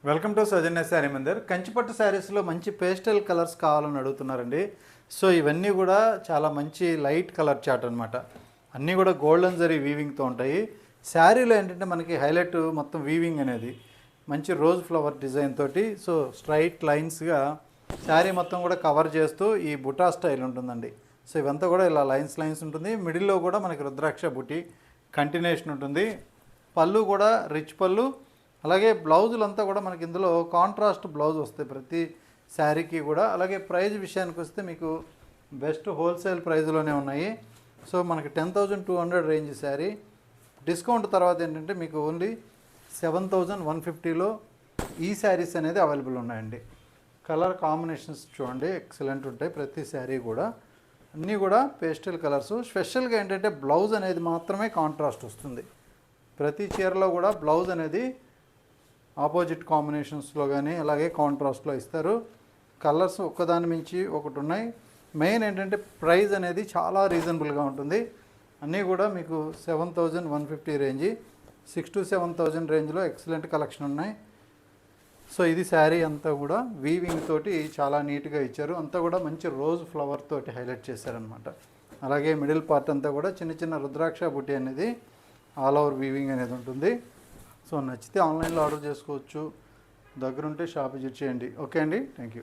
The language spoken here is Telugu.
వెల్కమ్ టు సౌజన్య శారీ మందిర్. కంచిపట్టు శారీస్లో మంచి పేస్టల్ కలర్స్ కావాలని అడుగుతున్నారండి. సో ఇవన్నీ కూడా చాలా మంచి లైట్ కలర్ చార్ట్ అనమాట. అన్నీ కూడా గోల్డెన్ జరీ వీవింగ్తో ఉంటాయి. శారీలో ఏంటంటే మనకి హైలైట్ మొత్తం వీవింగ్ అనేది మంచి రోజ్ ఫ్లవర్ డిజైన్ తోటి, సో స్ట్రైట్ లైన్స్గా శారీ మొత్తం కూడా కవర్ చేస్తూ ఈ బుటా స్టైల్ ఉంటుందండి. సో ఇవంతా కూడా ఇలా లైన్స్ ఉంటుంది. మిడిల్లో కూడా మనకి రుద్రాక్ష బుటీ కంటిన్యూషన్ ఉంటుంది. పళ్ళు కూడా రిచ్ పళ్ళు, అలాగే బ్లౌజులంతా కూడా మనకి ఇందులో కాంట్రాస్ట్ బ్లౌజ్ వస్తాయి ప్రతి శారీకి కూడా. అలాగే ప్రైజ్ విషయానికి వస్తే మీకు బెస్ట్ హోల్సేల్ ప్రైజ్లోనే ఉన్నాయి. సో మనకి 10,200 రేంజ్ శారీ, డిస్కౌంట్ తర్వాత ఏంటంటే మీకు ఓన్లీ 7,150లో ఈ శారీస్ అనేది అవైలబుల్ ఉన్నాయండి. కలర్ కాంబినేషన్స్ చూడండి ఎక్సలెంట్ ఉంటాయి ప్రతి శారీ కూడా. అన్నీ కూడా పేస్టల్ కలర్స్. స్పెషల్గా ఏంటంటే బ్లౌజ్ అనేది మాత్రమే కాంట్రాస్ట్ వస్తుంది. ప్రతి చీరలో కూడా బ్లౌజ్ అనేది ఆపోజిట్ కాంబినేషన్స్లో కానీ అలాగే కాంట్రాస్ట్లో ఇస్తారు. కలర్స్ ఒక్కదాని మించి ఒకటి ఉన్నాయి. మెయిన్ ఏంటంటే ప్రైస్ అనేది చాలా రీజనబుల్గా ఉంటుంది. అన్నీ కూడా మీకు 7,150 రేంజ్, 6,000 to 7,000 రేంజ్లో ఎక్సలెంట్ కలెక్షన్ ఉన్నాయి. సో ఇది శారీ అంతా కూడా వీవింగ్ తోటి చాలా నీట్గా ఇచ్చారు. అంతా కూడా మంచి రోజ్ ఫ్లవర్ తోటి హైలైట్ చేశారనమాట. అలాగే మిడిల్ పార్ట్ అంతా కూడా చిన్న చిన్న రుద్రాక్ష బుట్టి అనేది ఆల్ ఓవర్ వీవింగ్ అనేది ఉంటుంది. సో నచ్చితే ఆన్లైన్లో ఆర్డర్ చేసుకోవచ్చు, దగ్గరుంటే షాప్ విజిట్ చేయండి. ఓకే అండి, థ్యాంక్ యూ.